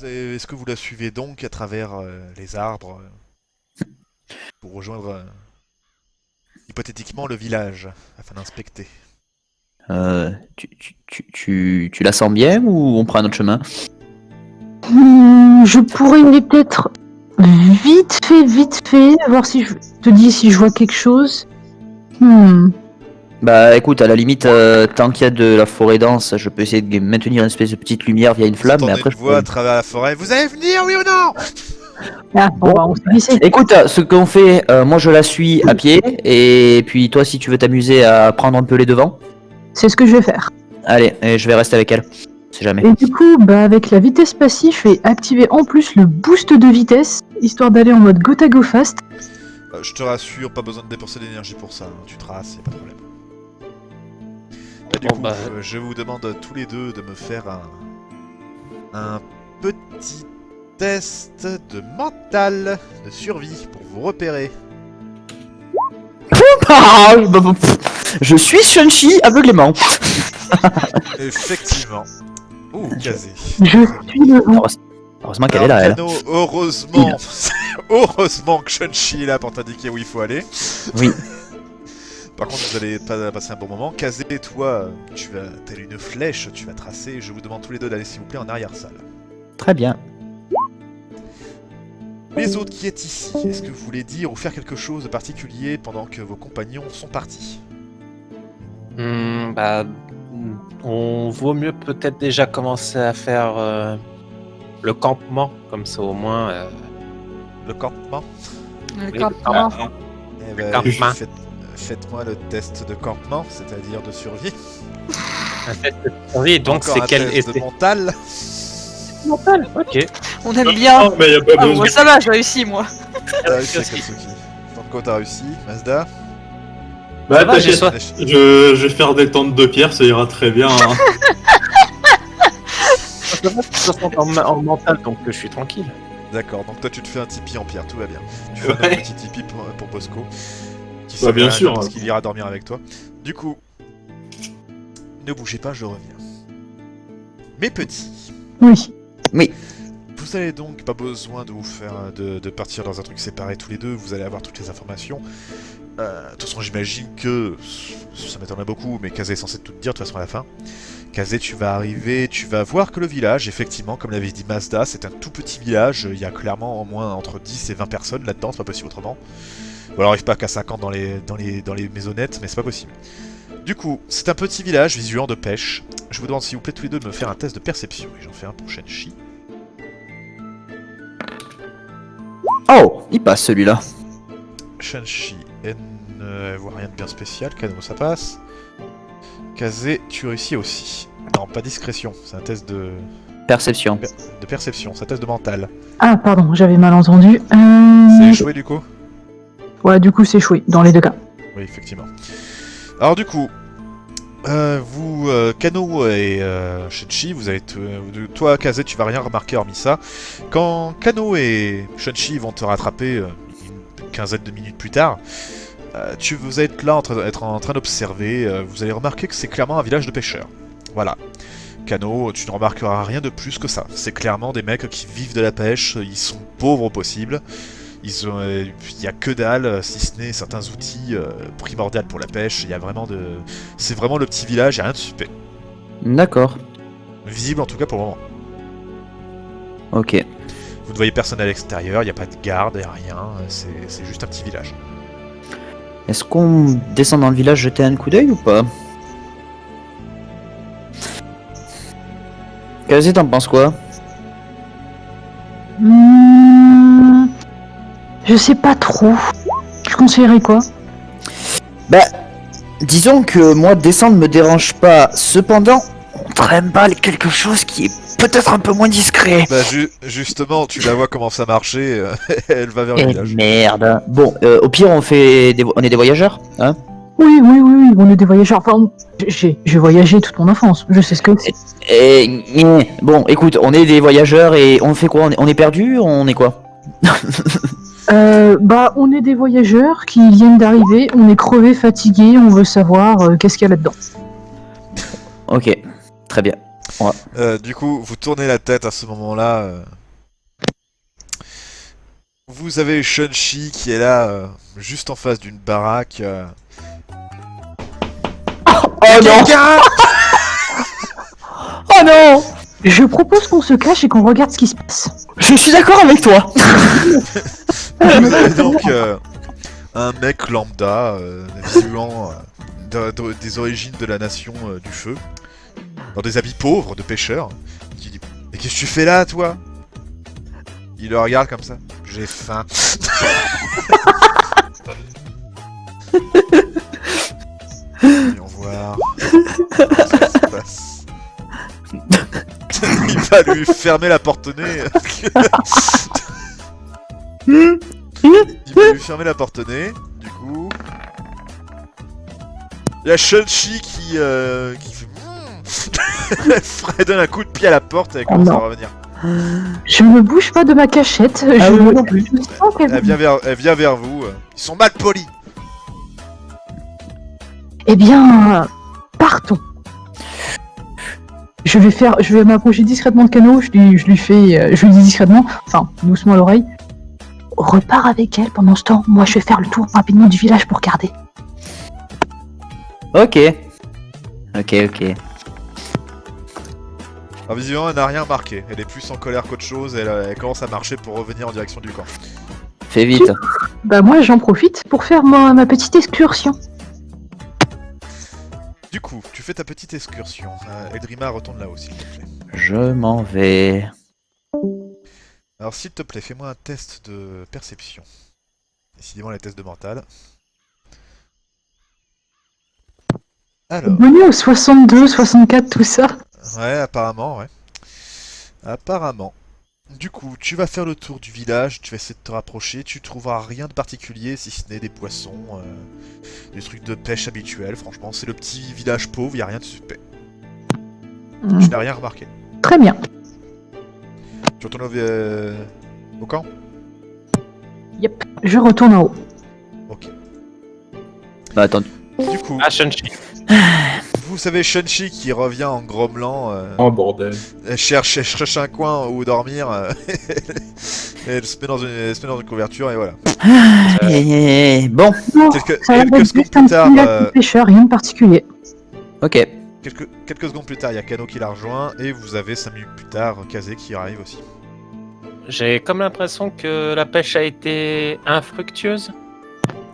Est-ce que vous la suivez donc à travers les arbres pour rejoindre hypothétiquement le village afin d'inspecter? Tu la sens bien ou on prend un autre chemin? Je pourrais peut-être vite fait, voir si je te dis si je vois quelque chose. Bah écoute, à la limite, tant qu'il y a de la forêt dense, je peux essayer de maintenir une espèce de petite lumière via une Vous flamme, mais entendez après une voix à travers la forêt. Vous allez venir, oui ou non? Ah, bon, bah, on s'est glissé. Écoute, ce qu'on fait, moi je la suis à pied, et puis toi si tu veux t'amuser à prendre un peu les devants, C'est ce que je vais faire. allez, et je vais rester avec elle, si jamais. Et du coup, bah, avec la vitesse passive, je vais activer en plus le boost de vitesse, histoire d'aller en mode go fast. Je te rassure, pas besoin de dépenser d'énergie pour ça. Tu traces, y a pas de problème. Du coup, je vous demande tous les deux de me faire un petit test de mental de survie pour vous repérer. Ah, je suis Shunchi aveuglément. Effectivement. Ouh, casé. Je suis le vent. Heureusement qu'elle est là, elle. Kano, heureusement, heureusement que Shunchi est là pour t'indiquer où il faut aller. Oui. Par contre, vous allez pas passer un bon moment. Kazé, toi, tu vas, telle une flèche, tu vas tracer. Je vous demande tous les deux d'aller, s'il vous plaît, en arrière-salle. Très bien. Les autres qui êtes ici, est-ce que vous voulez dire ou faire quelque chose de particulier pendant que vos compagnons sont partis? On vaut mieux peut-être déjà commencer à faire le campement, comme ça au moins. Le campement? Le Oui, campement. Eh ben, campement. faites-moi le test de campement, c'est-à-dire de survie. Un test de survie, donc Encore c'est un quel test de mental. mental? Ok. On aime bien. Non, mais y a pas Ah, besoin. moi, ça va, je réussis, moi. T'as réussi, Katsuki. Tanko, t'as réussi. Mazda? Bah, Ça va, j'ai t'inquiète, soit- je vais faire des tentes de pierre, ça ira très bien. Hein. Je me 60 en mental, donc je suis tranquille. D'accord, donc toi tu te fais un tipi en pierre, tout va bien. Tu fais un Ouais. petit tipi pour Bosco. Qui Bah, bien s'en va sûr. parce qu'il ira dormir avec toi. Du coup, ne bougez pas, je reviens. Mes petits, Oui. vous avez donc pas besoin de vous faire de partir dans un truc séparé tous les deux, vous allez avoir toutes les informations. De toute façon, j'imagine que ça m'étonnerait beaucoup, mais Kazé est censé tout te dire de toute façon à la fin. Kazé, tu vas arriver, tu vas voir que le village, effectivement, comme l'avait dit Mazda, c'est un tout petit village. Il y a clairement au moins entre 10 et 20 personnes là-dedans, c'est pas possible autrement. Ou alors il arrive pas qu'à 50 dans les maisonnettes, mais c'est pas possible. Du coup, c'est un petit village visuellement de pêche. Je vous demande s'il vous plaît tous les deux de me faire un test de perception. Et j'en fais un pour Shenchi. Oh, il passe celui-là. Shenchi, elle ne voit rien de bien spécial. Kano, ça passe. Kazé, tu réussis aussi. Non, pas discrétion, c'est un test de Perception. perception, c'est un test de mental. Ah, pardon, j'avais mal entendu. C'est échoué du coup? Ouais, du coup, c'est échoué, dans les deux cas. Oui, effectivement. Alors du coup, vous, Kano et Shenchi, vous allez toi, Kazé, tu vas rien remarquer hormis ça. Quand Kano et Shenchi vont te rattraper une quinzaine de minutes plus tard, vous êtes là en train d'observer, vous allez remarquer que c'est clairement un village de pêcheurs. Voilà. Kano, tu ne remarqueras rien de plus que ça. C'est clairement des mecs qui vivent de la pêche, ils sont pauvres au possible. Il y a que dalle, si ce n'est certains outils primordiaux pour la pêche. Il y a vraiment c'est vraiment le petit village, il n'y a rien de suspect. D'accord. Visible en tout cas pour le moment. Ok. Vous ne voyez personne à l'extérieur, il n'y a pas de garde, il n'y a rien, c'est juste un petit village. Est-ce qu'on descend dans le village jeter un coup d'œil ou pas? Kazé, t'en penses quoi? Je sais pas trop. Je conseillerais quoi? Bah, disons que moi, descendre me dérange pas. Cependant, on trimballe quelque chose qui est peut-être un peu moins discret. Bah justement, tu la vois comment ça marchait, elle va vers le Eh village. merde. Bon, au pire, on est des voyageurs, hein? Oui, on est des voyageurs. Enfin, j'ai voyagé toute mon enfance. Je sais ce que c'est. Bon, écoute, on est des voyageurs et on fait quoi? On est perdu? On est quoi? Bah, on est des voyageurs qui viennent d'arriver. On est crevés, fatigués. On veut savoir qu'est-ce qu'il y a là-dedans. Ok, très bien. Du coup, vous tournez la tête à ce moment-là. Vous avez Shun-Chi qui est là, juste en face d'une baraque. Oh non. Oh non. Je propose qu'on se cache et qu'on regarde ce qui se passe. Je suis d'accord avec toi. Vous avez donc un mec lambda, vivant des origines de la nation du feu, dans des habits pauvres de pêcheur, qui dit « Mais qu'est-ce que tu fais là, toi ?» Il le regarde comme ça. « J'ai faim. » Voyons voir. Comment ça se passe. Il va lui fermer la porte-nez. Il va lui fermer la porte-nez, du coup. Il y a Shun-Chi qui fait Fred donne un coup de pied à la porte et elle commence à revenir. Je ne bouge pas de ma cachette. Ah oui, moi non plus. je sens qu'elle- Elle vient vers vous. Ils sont mal polis. Eh bien, partons. Je vais m'approcher discrètement de Kano. Je lui dis discrètement, enfin doucement à l'oreille. Repars avec elle pendant ce temps. Moi, je vais faire le tour rapidement du village pour garder. Ok. Alors visiblement, elle n'a rien remarqué. Elle est plus en colère qu'autre chose. Elle commence à marcher pour revenir en direction du camp. Fais vite. Bah moi, j'en profite pour faire ma petite excursion. Du coup, tu fais ta petite excursion. Eldrima, retourne là-haut, s'il te plaît. Je m'en vais. Alors, s'il te plaît, fais-moi un test de perception. Décidément, les tests de mental. Alors, Venu au 62, 64, tout ça. ouais, apparemment, ouais. Apparemment. Du coup, tu vas faire le tour du village, tu vas essayer de te rapprocher, tu trouveras rien de particulier si ce n'est des poissons, des trucs de pêche habituels, franchement, c'est le petit village pauvre, y a rien de suspect. Tu n'as rien remarqué. Très bien. Tu retournes au camp? Yep, je retourne en haut. Ok. Bah attends. Du coup, Ah, Shun-Chi. vous savez Shun-Chi qui revient en grommelant, Oh bordel. elle cherche un coin où dormir, et elle se met dans une couverture et voilà. Bon. Non, Quelques ça a l'air secondes d'être juste plus un tard, petit lac de pêcheur, rien de particulier. Ok. quelques secondes plus tard, il y a Kano qui la rejoint et vous avez 5 minutes plus tard Kazé qui arrive aussi. J'ai comme l'impression que la pêche a été infructueuse.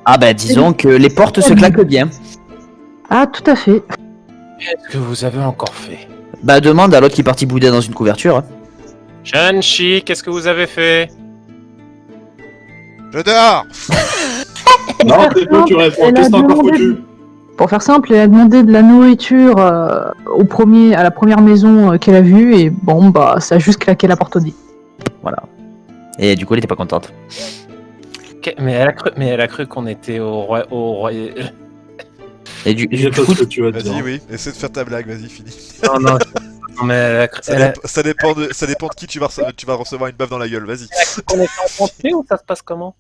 Ah bah disons que les portes se claquent bien. Ah, tout à fait. Qu'est-ce que vous avez encore fait? Bah demande à l'autre qui est parti bouder dans une couverture. Hein. Shun-Chi, qu'est-ce que vous avez fait? Je dors. Non, c'est toi, tu réponds. Elle a Qu'est-ce que t'as encore demandé- foutu? Pour faire simple, elle a demandé de la nourriture à la première maison qu'elle a vue et bon, bah, ça a juste claqué la porte au nez. Voilà. Et du coup elle était pas contente. Mais elle a cru qu'on était au roi. Et du Je sais pas coup, ce que tu vas dire. Vas-y, oui, essaie de faire ta blague, vas-y, finis. Non, non, non, mais Ça dépend de qui tu vas recevoir une baffe dans la gueule, vas-y. on était en pompier ou ça se passe comment?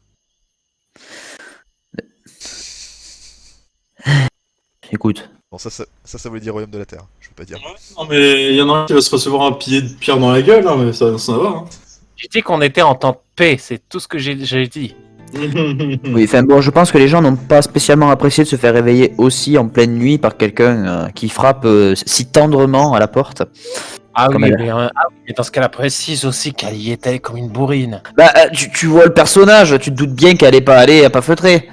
écoute. Bon, ça veut dire royaume de la terre, je peux pas dire. Non, mais il y en a un qui va se recevoir un pied de pierre dans la gueule, hein, mais ça va. Hein. J'ai dit qu'on était en temps de paix, c'est tout ce que j'ai dit. Oui, enfin bon, je pense que les gens n'ont pas spécialement apprécié de se faire réveiller aussi en pleine nuit par quelqu'un qui frappe si tendrement à la porte. Ah Comme oui, elle. mais dans ce cas-là, précise aussi qu'elle y était comme une bourrine. Bah tu vois le personnage, tu te doutes bien qu'elle est pas allée à pas feutrer.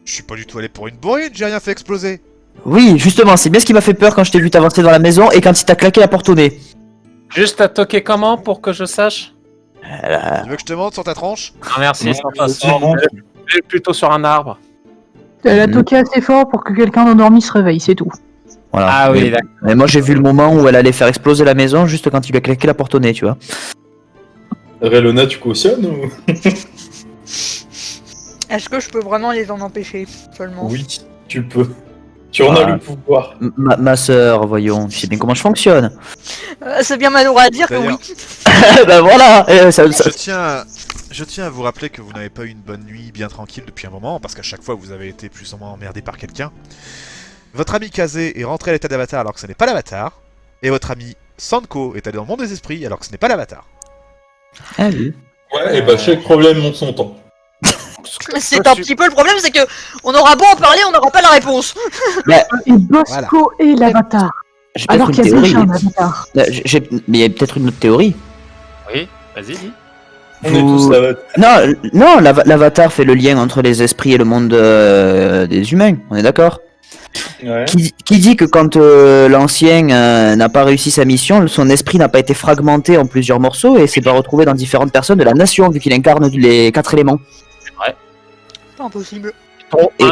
Je suis pas du tout allé pour une bourrine, j'ai rien fait exploser. Oui, justement, c'est bien ce qui m'a fait peur quand je t'ai vu t'avancer dans la maison et quand il t'a claqué la porte au nez. Juste à toquer comment pour que je sache? Tu veux que je te montre sur ta tronche? Ah, merci, Non, sans mais façon. non. Elle est plutôt sur un arbre. Elle a toqué assez fort pour que quelqu'un d'endormi se réveille, c'est tout. Voilà. Ah oui, Mais- d'accord. Mais moi j'ai vu le moment où elle allait faire exploser la maison juste quand il lui a claqué la porte au nez, tu vois. Relona, tu cautionnes ou... Est-ce que je peux vraiment les en empêcher seulement? Oui, tu peux. Tu en as Ah. le pouvoir. Ma sœur, voyons, tu sais bien comment je fonctionne. C'est bien malheureux à dire que D'ailleurs, oui. Bah voilà, Je tiens à vous rappeler que vous n'avez pas eu une bonne nuit bien tranquille depuis un moment, parce qu'à chaque fois vous avez été plus ou moins emmerdé par quelqu'un. Votre ami Kazé est rentré à l'état d'avatar alors que ce n'est pas l'avatar, et votre ami Sanko est allé dans le monde des esprits alors que ce n'est pas l'avatar. Ah oui. Ouais, et bah chaque problème monte son temps. C'est un petit peu le problème, c'est que on aura beau en parler, on n'aura pas la réponse. Et Bosco est l'avatar. J'ai peut-être Alors une qu'il y a théorie. déjà un avatar. Mais il y a peut-être une autre théorie. Oui, vas-y, dis. On est tous là. Non, l'avatar fait le lien entre les esprits et le monde des humains, on est d'accord? Ouais. Qui dit que quand l'ancien n'a pas réussi sa mission, son esprit n'a pas été fragmenté en plusieurs morceaux et s'est pas retrouvé dans différentes personnes de la nation, vu qu'il incarne les 4 éléments. Pas impossible. Et-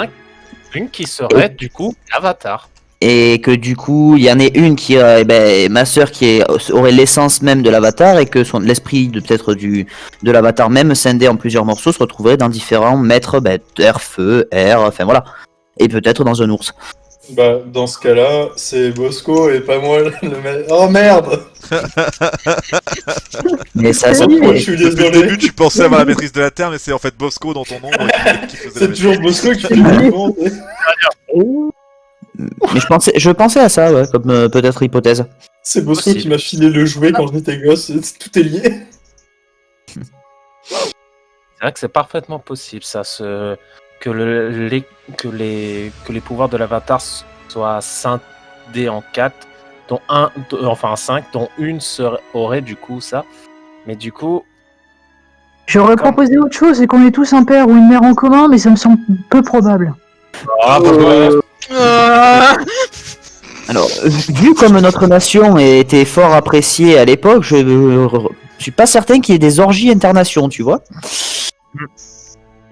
Une qui serait du coup Avatar. Et que du coup, il y en ait une qui ma sœur aurait l'essence même de l'avatar et que l'esprit de peut-être de l'avatar même scindé en plusieurs morceaux se retrouverait dans différents maîtres, terre, feu, air, enfin voilà. Et peut-être dans un ours. Bah, dans ce cas-là, c'est Bosco et pas moi le mec. Oh merde! Mais ça, C'est c'est lui. Je suis Depuis le désolé. début, tu pensais avoir la maîtrise de la Terre, mais c'est en fait Bosco dans ton nom qui faisait la C'est maîtrise. toujours Bosco qui fait le compte. Mais je pensais à ça, ouais, comme peut-être hypothèse. C'est Bosco Possible. qui m'a filé le jouet quand j'étais gosse. Tout est lié. C'est vrai que c'est parfaitement possible, ça, que les pouvoirs de l'Avatar soient scindés en 4, dont enfin 5, dont une aurait du coup ça. Mais du coup, J'aurais Comme- proposé autre chose, c'est qu'on ait tous un père ou une mère en commun, mais ça me semble peu probable. Alors, vu comme notre nation était fort appréciée à l'époque, je suis pas certain qu'il y ait des orgies internationaux, tu vois.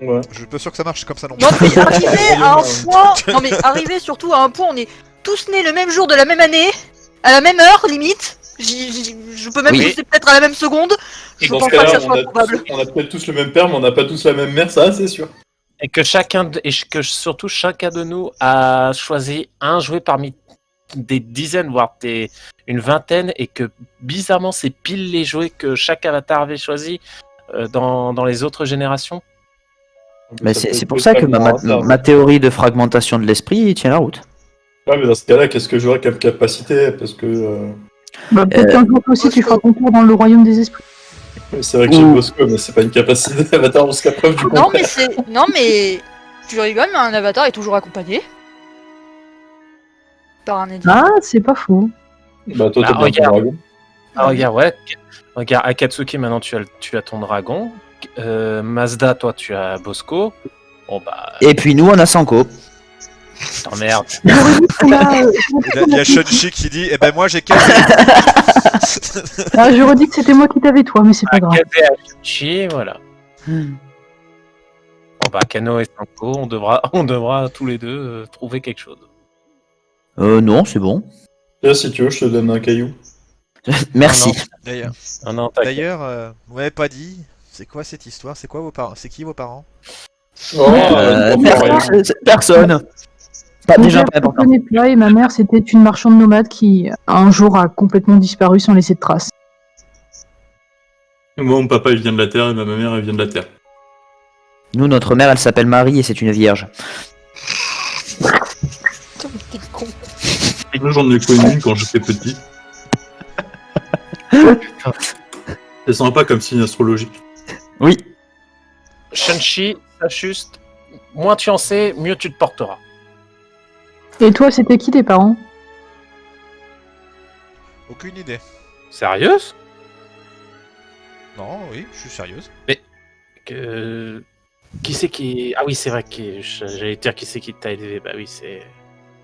Ouais. Je suis pas sûr que ça marche comme ça non Non, plus. mais arriver à un point. Non, mais arriver surtout à un point, on est tous nés le même jour de la même année, à la même heure, limite. Je peux même Oui. pousser peut-être à la même seconde. Je Dans pense ce pas que cas-là, ça soit probable. on a peut-être tous le même père, mais on n'a pas tous la même mère, ça c'est sûr. et que surtout chacun de nous a choisi un jouet parmi des dizaines, voire une vingtaine, et que bizarrement c'est pile les jouets que chaque avatar avait choisi dans les autres générations. Mais Ça peut c'est être pour ça que totalement hasard. ma théorie de fragmentation de l'esprit tient la route. Ouais, mais dans ce cas-là, qu'est-ce que j'aurais comme capacité? Parce que Peut-être qu'un jour toi aussi tu feras ton tour dans le royaume des esprits. c'est vrai que j'ai Bosco, mais c'est pas une capacité d'avatar jusqu'à preuve du Non, contraire. mais non, mais tu rigoles, mais un avatar est toujours accompagné par un éditeur. Ah, c'est pas faux. Bah, toi, Bah, t'as bien ton regarde. dragon. Ah, regarde, ouais. Regarde, Akatsuki, maintenant tu as ton dragon. Mazda, toi tu as Bosco. Bon bah, Et puis nous, on a Sanko. t'emmerdes. Il y a Shunchi qui dit eh ben moi j'ai casé. Ah, j'aurais dit que c'était moi qui t'avais toi, mais c'est pas grave. Akadehachi, voilà. Bon bah, Kano et Sanko, on devra tous les deux trouver quelque chose. Non, c'est bon. Là, si tu veux, je te donne un caillou. Merci. D'ailleurs, Non, t'inquiète. vous m'avez pas dit, c'est quoi cette histoire? C'est quoi vos parents? C'est qui vos parents? Oh, Personne. Pas Mon déjà père pas ne important. connaît pas et ma mère c'était une marchande nomade qui un jour a complètement disparu sans laisser de traces. Moi, mon papa, il vient de la Terre et ma mère, elle vient de la Terre. Nous, notre mère, elle s'appelle Marie et c'est une vierge. Putain, mais t'es con. Moi, j'en ai connu une quand j'étais petit. C'est sympa comme signe astrologique. Oui. Shunchi, sache juste, moins tu en sais, mieux tu te porteras. Et toi, c'était qui tes parents? Aucune idée. Sérieuse? Non, oui, je suis sérieuse. Qui c'est qui... Ah oui, c'est vrai que j'allais dire qui c'est qui t'a élevé. Bah oui, c'est...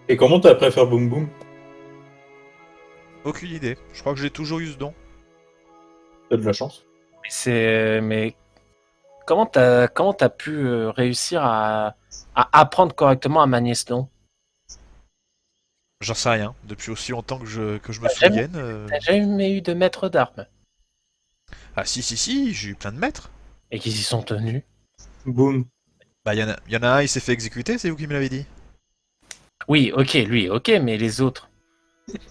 Et comment t'as appris à faire boum boum? Aucune idée. Je crois que j'ai toujours eu ce don. T'as de la chance. Mais comment t'as pu réussir à apprendre correctement à manier ce don? J'en sais rien. Depuis aussi longtemps que je me J'aime- souvienne. T'as jamais eu de maître d'armes? Ah si, j'ai eu plein de maîtres. Et qu'ils y sont tenus? Boum. Bah y en a un, il s'est fait exécuter, c'est vous qui me l'avez dit. Oui, ok, lui, ok, mais les autres?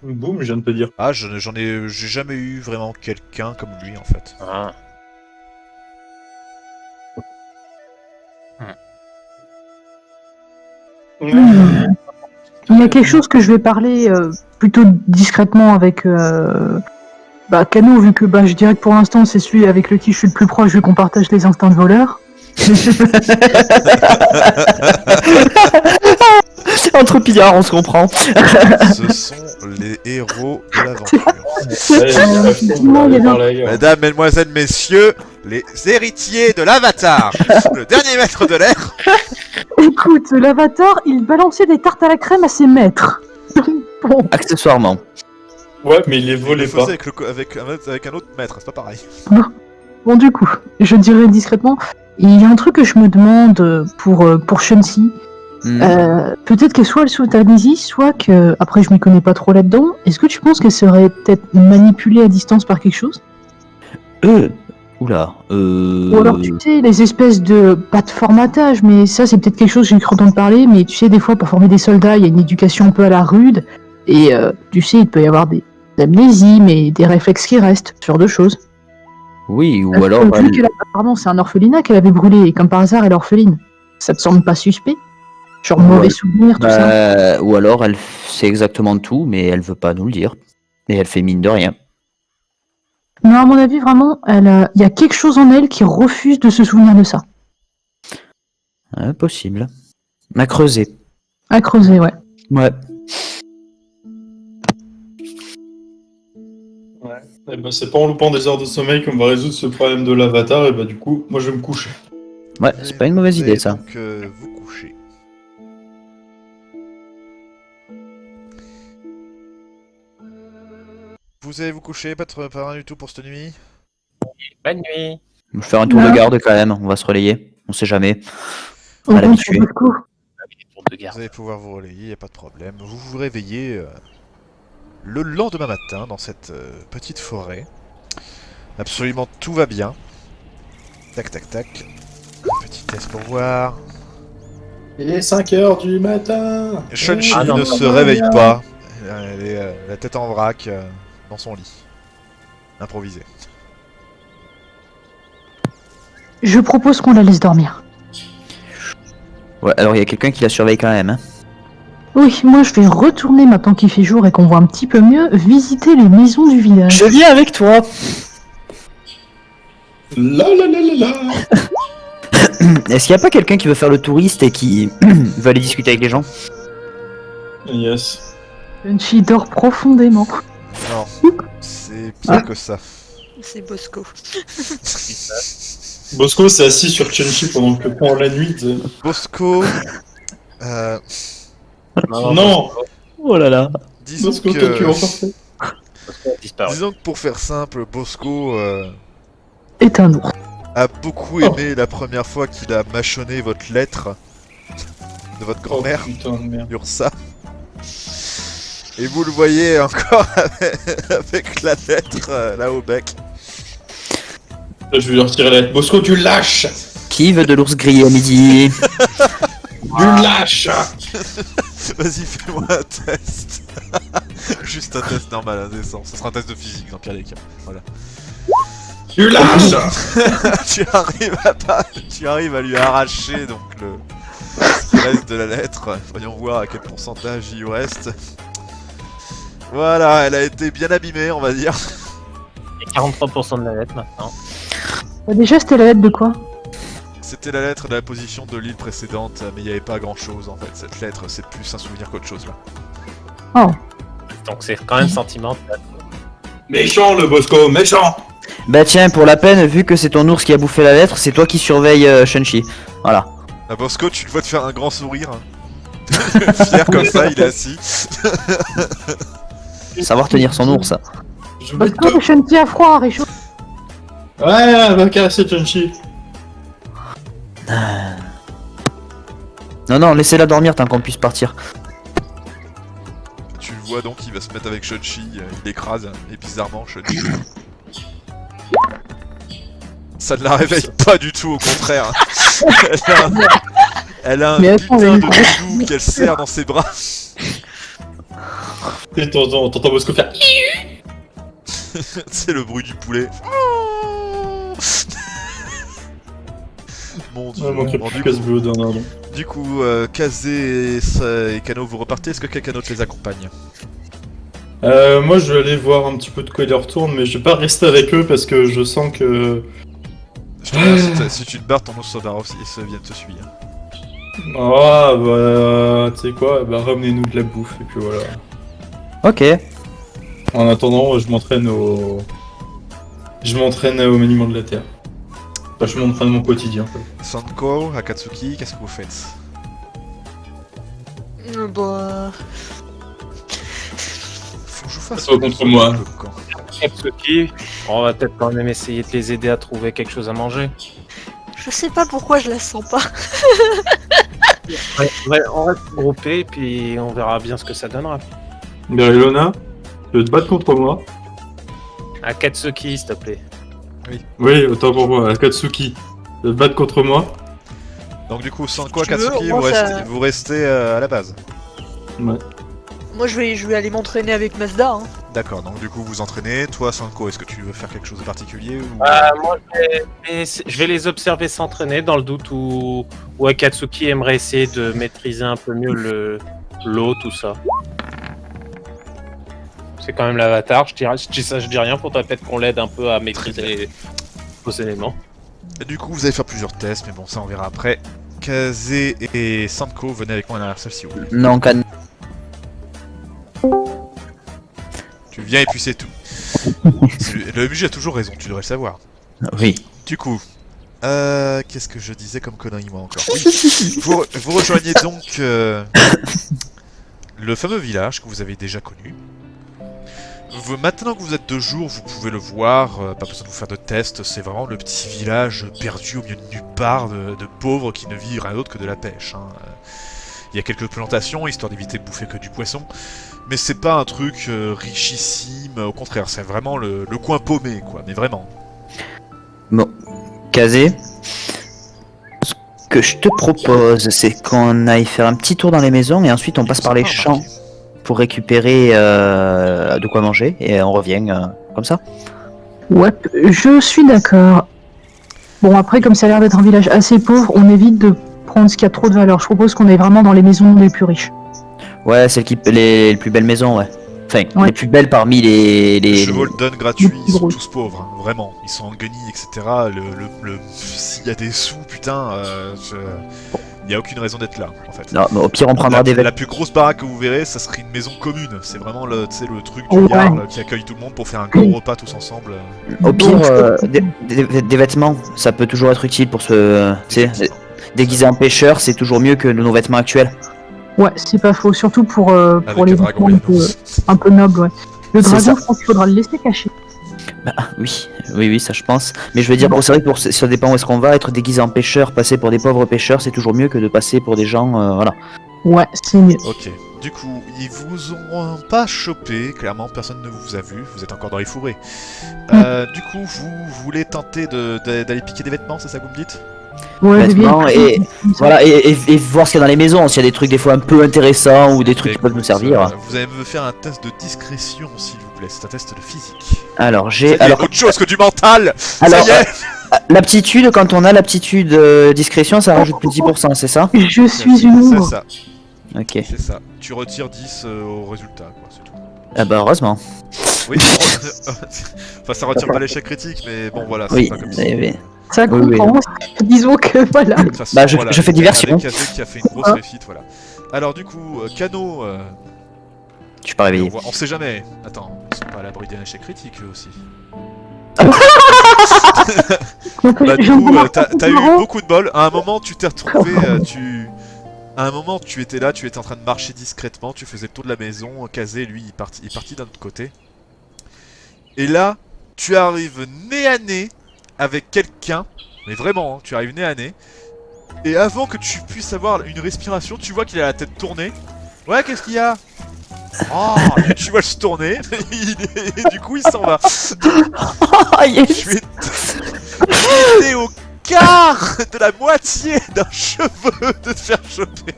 Boum, je viens de te dire. Ah, j'ai jamais eu vraiment quelqu'un comme lui en fait. Ah. Il y y a quelque chose que je vais parler plutôt discrètement avec Kano, vu que je dirais que pour l'instant c'est celui avec lequel je suis le plus proche vu qu'on partage les instincts de voleur. Entre pillards, on se comprend. Ce sont les héros de l'aventure. Mesdames, mesdemoiselles, messieurs, les héritiers de l'Avatar, le dernier maître de l'air. Écoute, l'avatar, il balançait des tartes à la crème à ses maîtres. Bon. Accessoirement. Ouais, mais il les Il le volait pas. faisait avec un autre maître, c'est pas pareil. Bon, du coup, je dirais discrètement, il y a un truc que je me demande pour Shunsi. Peut-être que soit elle souhaite amnésie, soit que, après je m'y connais pas trop là-dedans, est-ce que tu penses qu'elle serait peut-être manipulée à distance par quelque chose? Oula. Ou alors tu sais, les espèces de, pas de formatage, mais ça c'est peut-être quelque chose que j'ai cru entendre parler, mais tu sais, des fois pour former des soldats, il y a une éducation un peu à la rude, et tu sais, il peut y avoir des amnésies, mais des réflexes qui restent, ce genre de choses. Oui, ou Parce alors. que vu qu'elle pardon, c'est un orphelinat qu'elle avait brûlé, et comme par hasard, elle est orpheline. Ça te semble pas suspect? Genre mauvais souvenir, tout ça. Ou alors elle sait exactement tout, mais elle veut pas nous le dire. Et elle fait mine de rien. Non, à mon avis, vraiment, il y a quelque chose en elle qui refuse de se souvenir de ça. Possible. À creuser. À creuser, ouais. Ouais. Et ben, c'est pas en loupant des heures de sommeil qu'on va résoudre ce problème de l'avatar, et bah du coup, moi je vais me coucher. Ouais, c'est pas une mauvaise idée ça. Donc, vous couchez. Vous allez vous coucher, pas rien du tout pour cette nuit. Bonne nuit. Je vais faire un tour de garde quand même, on va se relayer. On sait jamais. Au À revoir, l'habitude. Bosco. Tour de garde. Vous allez pouvoir vous relayer, y a pas de problème. Vous vous réveillez le lendemain matin dans cette petite forêt. Absolument tout va bien. Tac tac tac. Un petit test pour voir. Il est 5h du matin. Shunchi Ah non, ne non, se non, réveille non. pas. Elle est la tête en vrac dans son lit. Improvisé. Je propose qu'on la laisse dormir. Ouais, alors il y a quelqu'un qui la surveille quand même. Hein. Oui, moi je vais retourner maintenant qu'il fait jour et qu'on voit un petit peu mieux, visiter les maisons du village. Je viens avec toi. La la la la la. Est-ce qu'il n'y a pas quelqu'un qui veut faire le touriste et qui veut aller discuter avec les gens? Yes. Shunchi dort profondément. Non, c'est pire que ça. C'est Bosco. Bosco s'est assis sur Chunchi pendant que pendant la nuit. Bosco, Non. Oh là là. disons Bosco, toi tu que... l'as encore fait. Disparu. Disons que pour faire simple, Bosco Est un ours. a beaucoup aimé la première fois qu'il a mâchonné votre lettre de votre Oh grand-mère, putain de merde. Ursa. Et vous le voyez encore avec la lettre là au bec. Là, je vais lui retirer la lettre. Bosco, tu lâches. Qui veut de l'ours grillé à midi? Tu lâches. Vas-y, fais-moi un test. Juste un test normal, indécent. Ce sera un test de physique dans pire des cas. Voilà. Tu lâches. tu arrives à lui arracher donc ce qui reste de la lettre. Voyons voir à quel pourcentage il lui reste. Voilà, elle a été bien abîmée, on va dire. Il y a 43% de la lettre maintenant. Déjà, c'était la lettre de quoi? C'était la lettre de la position de l'île précédente, mais il n'y avait pas grand chose en fait. Cette lettre, c'est plus un souvenir qu'autre chose là. Oh. Donc c'est quand même sentimental. Méchant le Bosco, méchant. Bah tiens, pour la peine, vu que c'est ton ours qui a bouffé la lettre, c'est toi qui surveille Shunchi. Voilà. Ah, Bosco, tu le vois te faire un grand sourire. Fier comme ça, il est assis. Savoir tenir son ours. Je vais Bosco, te... Shunchi a froid, réchaud. Ouais, va caresser Chunchi. Non, non, laissez-la dormir tant qu'on puisse partir. Tu le vois donc, il va se mettre avec Shunchi, il l'écrase, et bizarrement, Shunchi. Ça ne la réveille pas du tout, au contraire. Elle a un Mais attends, putain mais- de doudou qu'elle serre dans ses bras. Et t'entends Bosco faire. C'est le bruit du poulet. Mon dieu. Ouais, manquerait Bon, plus du qu'à coup, ce boulot d'un ordre. Du coup, Kazé et Kano, vous repartez. Est-ce que quelqu'un d'autre les accompagne? Moi, je vais aller voir un petit peu de quoi ils retournent, mais je vais pas rester avec eux parce que je sens que. Je te dis, si tu te barres, ton ours sauvera aussi, ils viennent te suivre. Ah, bah, tu sais quoi, bah, ramenez-nous de la bouffe, et puis voilà. Ok. En attendant, je m'entraîne au maniement de la terre. Enfin, je m'entraîne mon quotidien, quoi. Sanko, Akatsuki, qu'est-ce que vous faites? Bah... Faut que je fasse Soit contre moi. le camp. Akatsuki, on va peut-être quand même essayer de les aider à trouver quelque chose à manger. Je sais pas pourquoi je la sens pas. Ouais, on reste groupés et puis on verra bien ce que ça donnera. Berilona, tu veux te battre contre moi? Akatsuki, s'il te plaît. Oui, autant pour moi, Akatsuki. Tu veux te battre contre moi? Donc du coup, Sanko, Si tu veux, Akatsuki, moi, vous restez à la base. Ouais. Moi je vais aller m'entraîner avec Mazda. Hein. D'accord, donc du coup vous entraînez. Toi, Sanko, est-ce que tu veux faire quelque chose de particulier ou... Moi, je vais les observer s'entraîner dans le doute où Akatsuki aimerait essayer de maîtriser un peu mieux l'eau, tout ça. C'est quand même l'avatar, je dis rien pour toi, peut-être qu'on l'aide un peu à maîtriser vos éléments. Et du coup, vous allez faire plusieurs tests, mais bon, ça on verra après. Kazé et Sanko, venez avec moi dans la salle si vous voulez. Non, Can. Tu viens et puis c'est tout. Le MJ a toujours raison, tu devrais le savoir. Oui. Du coup, qu'est-ce que je disais comme connerie moi encore? Oui, vous rejoignez donc le fameux village que vous avez déjà connu. Maintenant que vous êtes de jour, vous pouvez le voir, pas besoin de vous faire de tests, c'est vraiment le petit village perdu au milieu de nulle part, de pauvres qui ne vivent rien d'autre que de la pêche. Hein. Il y a quelques plantations, histoire d'éviter de bouffer que du poisson, mais c'est pas un truc richissime, au contraire, c'est vraiment le coin paumé, quoi, mais vraiment. Bon. Kazé. Ce que je te propose, c'est qu'on aille faire un petit tour dans les maisons et ensuite on passe par les champs pour récupérer de quoi manger et on revient comme ça. Ouais, je suis d'accord. Bon, après, comme ça a l'air d'être un village assez pauvre, on évite de prendre ce qui a trop de valeur. Je propose qu'on aille vraiment dans les maisons les plus riches. Ouais, c'est les plus belles maisons, ouais. Enfin, Ouais. les plus belles parmi Je vous le donne gratuit, Les ils sont drôles. tous pauvres, hein, vraiment. Ils sont en guenilles, etc. S'il y a des sous, putain, il n'y a aucune raison d'être là, en fait. Non, mais au pire, on prendra des La vêtements. plus grosse baraque que vous verrez, ça serait une maison commune. C'est vraiment le truc du Ouais. Jarl qui accueille tout le monde pour faire un gros repas tous ensemble. Au pire, Bon, je peux- des vêtements, ça peut toujours être utile pour se. Tu sais, déguiser en pêcheur, c'est toujours mieux que nos vêtements actuels. Ouais, c'est pas faux, surtout pour Avec les le dragon, vêtements bien un peu nobles, ouais. Le C'est dragon, ça. je pense qu'il faudra le laisser caché. Bah, oui, ça je pense. Mais je veux dire, bon, c'est vrai que ça dépend où est-ce qu'on va. Être déguisé en pêcheur, passer pour des pauvres pêcheurs, c'est toujours mieux que de passer pour des gens, voilà. Ouais, c'est mieux. Ok. Du coup, ils vous ont pas chopé, clairement, personne ne vous a vu, vous êtes encore dans les fourrés. Du coup, vous voulez tenter d'aller piquer des vêtements, c'est ça que vous me dites? Ouais, des Vêtements vieilles et- trucs comme ça. Voilà, et voir ce qu'il y a dans les maisons, s'il y a des trucs des fois un peu intéressants ou des trucs qui peuvent nous Écoute, servir. vous allez me faire un test de discrétion, s'il vous plaît, c'est un test de physique. Alors, Ça y j'ai. est, Alors, autre chose que du mental. alors Ça y est. l'aptitude, quand on a l'aptitude discrétion, ça rajoute plus 10%, c'est ça? Je suis une C'est ombre. ça, Ok. c'est ça. Tu retires 10 au résultat, quoi, c'est tout. Ah bah, heureusement. Oui, enfin ça retire pas l'échec critique, mais bon voilà, c'est Oui, pas comme oui. Ça Oui, oui. comprend. Disons que voilà. De toute façon, Bah, je fais diversion. Avec Kazé qui a fait une grosse Ah. réussite, voilà. Alors du coup, Kano, Je suis pas réveillé. on sait jamais. Attends, ils sont pas à l'abri d'un échec critique eux aussi. Bah du coup, t'as eu beaucoup de bol. À un moment, tu t'es retrouvé, à un moment, tu étais là, tu étais en train de marcher discrètement, tu faisais le tour de la maison. Kazé, lui, il est parti d'un autre côté. Et là, tu arrives nez à nez avec quelqu'un, mais vraiment, hein, tu arrives nez à nez. Et avant que tu puisses avoir une respiration, tu vois qu'il a la tête tournée. Ouais, qu'est-ce qu'il y a? Oh, tu vois se tourner, et du coup il s'en va. Ah, yes. Je suis été au quart de la moitié d'un cheveu de te faire choper.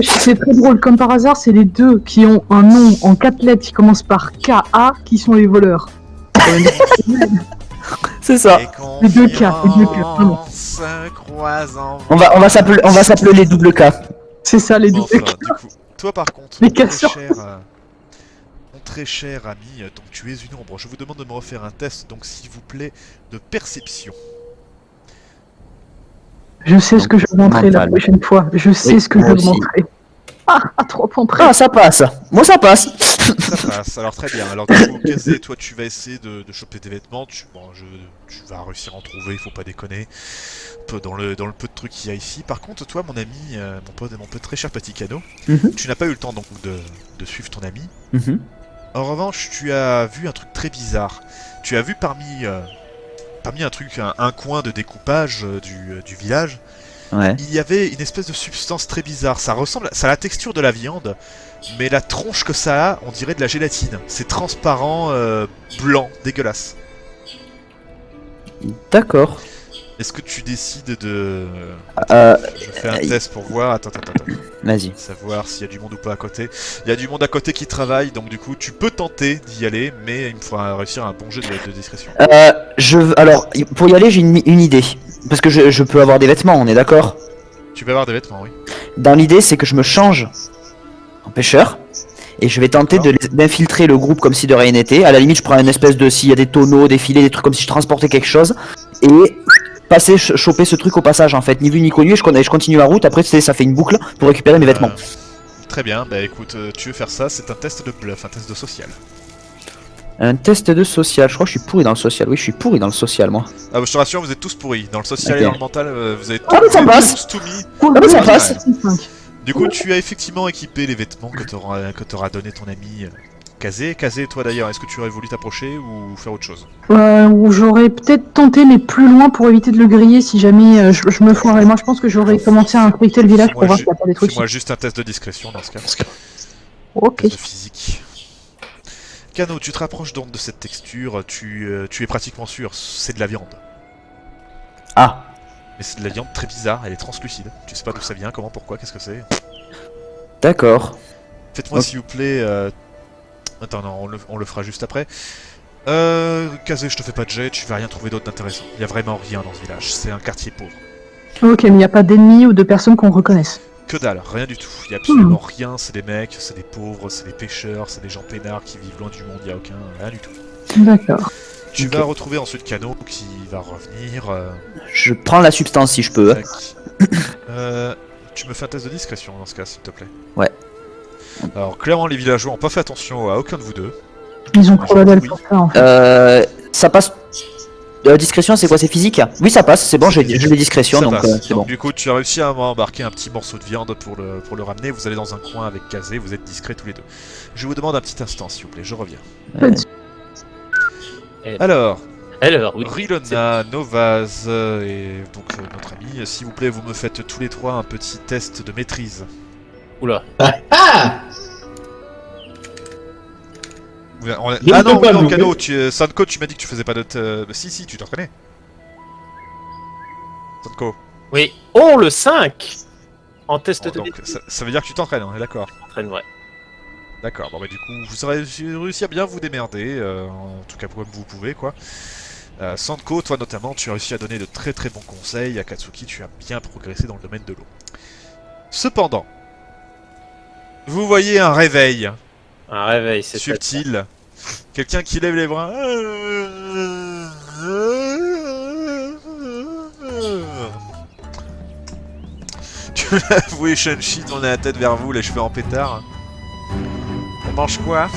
C'est très drôle. Comme par hasard, c'est les deux qui ont un nom en 4 lettres qui commence par K.A. qui sont les voleurs. C'est ça. Et Les deux cas, vraiment. se croisant. On va s'appeler les double K. C'est ça, les deux Enfin, cas. du coup, toi par contre, Les mon très casseurs. cher, mon très cher ami, donc tu es une ombre. Je vous demande de me refaire un test, donc s'il vous plaît, de perception. Je sais ce que je vais montrer la Mental. prochaine fois. Je sais Oui, ce que je moi vais aussi. montrer. Ah, à 3 points près. Ah, ça passe. Moi, ça passe. Ça passe, alors très bien. Alors du coup, Kazé, toi tu vas essayer de choper tes vêtements, tu vas réussir à en trouver, il faut pas déconner. Dans le peu de trucs qu'il y a ici. Par contre, toi mon ami, mon pote très cher petit Cano, Mhm. tu n'as pas eu le temps donc de suivre ton ami. Mhm. En revanche, tu as vu un truc très bizarre. Tu as vu parmi un coin de découpage du village, Ouais. il y avait une espèce de substance très bizarre. Ça a la texture de la viande, mais la tronche que ça a, on dirait de la gélatine. C'est transparent, blanc, dégueulasse. D'accord. Est-ce que tu décides de... Euh, Je fais un test pour voir. Attends. Vas-y. Savoir s'il y a du monde ou pas à côté. Il y a du monde à côté qui travaille, donc du coup tu peux tenter d'y aller, mais il me faudra réussir un bon jet de discrétion. Alors, pour y aller, j'ai une idée. Parce que je peux avoir des vêtements, on est d'accord? Tu peux avoir des vêtements, oui. Dans l'idée, c'est que je me change en pêcheur. Et je vais tenter d'infiltrer le groupe comme si de rien n'était. À la limite, je prends une espèce de... S'il y a des tonneaux, des filets, des trucs comme si je transportais quelque chose. Et choper ce truc au passage, en fait. Ni vu ni connu, je continue la route. Après, ça fait une boucle pour récupérer mes vêtements. Très bien, bah écoute, tu veux faire ça, c'est un test de bluff, un test de social. Un test de social. Je crois que je suis pourri dans le social. Oui, je suis pourri dans le social, moi. Ah bah je te rassure, vous êtes tous pourris. Dans le social Ok. et dans le mental, vous avez Ah, mais ça tous, passe. tous mis. Cool, Ah, mais ça cool, passe. 65. Du coup, tu as effectivement équipé les vêtements que t'aura donné ton ami Kazé. Kazé, toi d'ailleurs, est-ce que tu aurais voulu t'approcher ou faire autre chose? Ou j'aurais peut-être tenté, mais plus loin pour éviter de le griller si jamais je me foirais. Moi, je pense que j'aurais commencé à inspecter le village pour voir s'il n'y a pas des trucs. Fais-moi juste un test de discrétion dans ce cas. Ok. Test de physique. Kano, tu te rapproches donc de cette texture, tu es pratiquement sûr, c'est de la viande. Ah. Mais c'est de la viande très bizarre, elle est translucide. Tu sais pas d'où ça vient, comment, pourquoi, qu'est-ce que c'est. D'accord. Faites-moi Ok. s'il vous plaît... Attends, non, on le fera juste après. Kazé, je te fais pas de jet, tu vas rien trouver d'autre d'intéressant. Il y a vraiment rien dans ce village, c'est un quartier pauvre. Ok, mais il n'y a pas d'ennemis ou de personnes qu'on reconnaisse. Que dalle, rien du tout. Il y a absolument rien, c'est des mecs, c'est des pauvres, c'est des pêcheurs, c'est des gens peinards qui vivent loin du monde, il y a aucun... rien du tout. D'accord. Tu Ok. vas retrouver ensuite Kano qui va revenir. Je prends la substance si je peux. Tac. Tu me fais un test de discrétion dans ce cas, s'il te plaît. Ouais. Alors, clairement, les villageois ont pas fait attention à aucun de vous deux. Ils ont trop la dalle Oui. pour ça, en fait. Ça passe. Discrétion, c'est quoi? C'est physique? Oui, ça passe, c'est bon, j'ai les discrétions, Ça donc passe. c'est bon. Du coup, tu as réussi à embarquer un petit morceau de viande pour le ramener. Vous allez dans un coin avec Kazé, vous êtes discrets tous les deux. Je vous demande un petit instant, s'il vous plaît, je reviens. Alors, oui. Rilona, Novaz et donc notre ami, s'il vous plaît, vous me faites tous les trois un petit test de maîtrise. Oula. Je Ah ne peux non, pas non, louper. Kano, Sanko, tu m'as dit que tu faisais pas de... Si, tu t'en connais. Sanko. Oui. Oh, le 5 en test Oh, de donc, ça veut dire que tu t'entraînes, on est d'accord. détraîne, ouais. D'accord, bon bah du coup, vous aurez réussi à bien vous démerder, en tout cas comme vous pouvez, quoi. Sanko, toi notamment, tu as réussi à donner de très très bons conseils. À Katsuki, tu as bien progressé dans le domaine de l'eau. Cependant, vous voyez un réveil Un réveil, c'est subtil. Quelqu'un qui lève les bras. Tu l'avoues, Shunshi, tournez la tête vers vous, les cheveux en pétard. On mange quoi?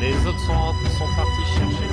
Les autres sont partis chercher.